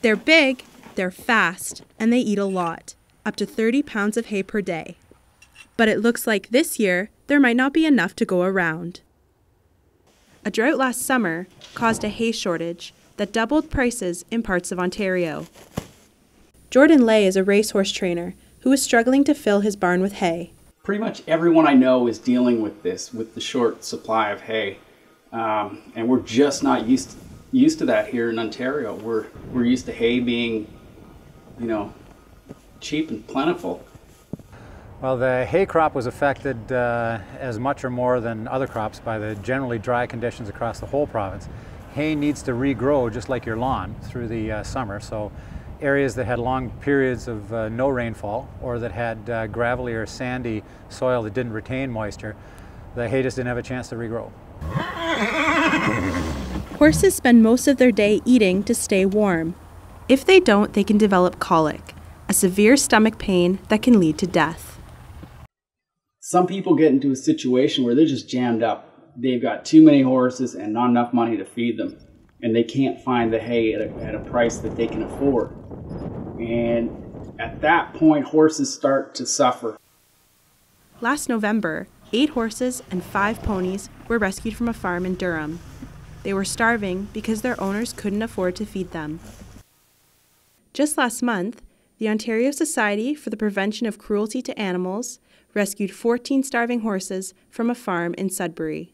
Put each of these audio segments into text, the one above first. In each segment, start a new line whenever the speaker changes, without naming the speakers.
They're big, they're fast, and they eat a lot, up to 30 pounds of hay per day. But it looks like this year, there might not be enough to go around. A drought last summer caused a hay shortage that doubled prices in parts of Ontario. Jordan Lay is a racehorse trainer who is struggling to fill his barn with hay.
Pretty much everyone I know is dealing with this, with the short supply of hay. And we're just not used to that here in Ontario. We're used to hay being, cheap and plentiful.
Well, the hay crop was affected as much or more than other crops by the generally dry conditions across the whole province. Hay needs to regrow just like your lawn through the summer. So areas that had long periods of no rainfall or that had gravelly or sandy soil that didn't retain moisture, the hay just didn't have a chance to regrow.
Horses spend most of their day eating to stay warm. If they don't, they can develop colic, a severe stomach pain that can lead to death.
Some people get into a situation where they're just jammed up. They've got too many horses and not enough money to feed them. And they can't find the hay at a price that they can afford. And at that point, horses start to suffer.
Last November, 8 horses and 5 ponies were rescued from a farm in Durham. They were starving because their owners couldn't afford to feed them. Just last month, the Ontario Society for the Prevention of Cruelty to Animals rescued 14 starving horses from a farm in Sudbury.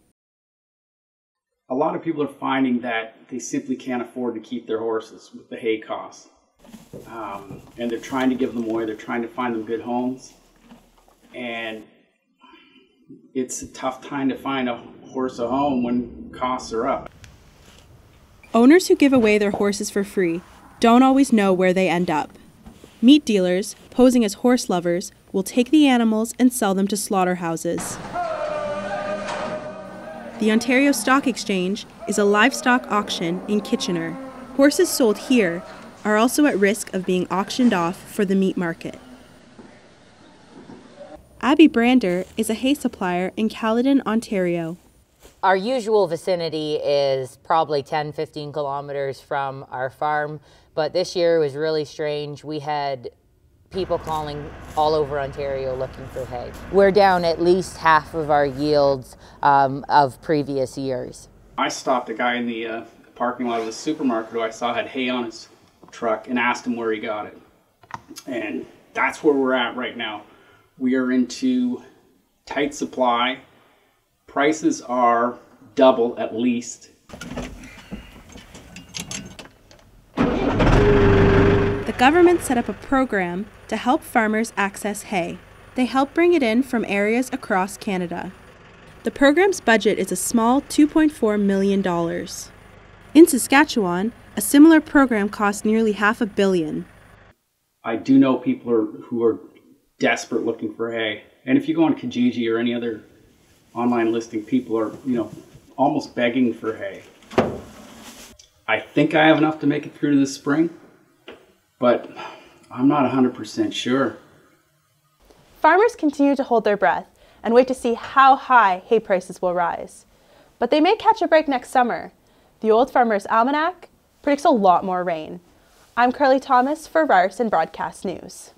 A lot of people are finding that they simply can't afford to keep their horses with the hay costs. And they're trying to give them away, they're trying to find them good homes. And it's a tough time to find a horse a home when costs are up.
Owners who give away their horses for free don't always know where they end up. Meat dealers, posing as horse lovers, will take the animals and sell them to slaughterhouses. The Ontario Stock Exchange is a livestock auction in Kitchener. Horses sold here are also at risk of being auctioned off for the meat market. Abby Brander is a hay supplier in Caledon, Ontario.
Our usual vicinity is probably 10-15 kilometers from our farm, but this year was really strange. We had people calling all over Ontario looking for hay. We're down at least half of our yields of previous years.
I stopped a guy in the parking lot of the supermarket who I saw had hay on his truck and asked him where he got it. And that's where we're at right now. We are into tight supply. Prices are double at least.
The government set up a program to help farmers access hay. They help bring it in from areas across Canada. The program's budget is a small $2.4 million. In Saskatchewan, a similar program cost nearly $500 million.
I do know people who are desperate looking for hay. And if you go on Kijiji or any other online listing, people are, almost begging for hay. I think I have enough to make it through to the spring, but I'm not 100% sure.
Farmers continue to hold their breath and wait to see how high hay prices will rise. But they may catch a break next summer. The Old Farmer's Almanac predicts a lot more rain. I'm Carly Thomas for Ryerson Broadcast News.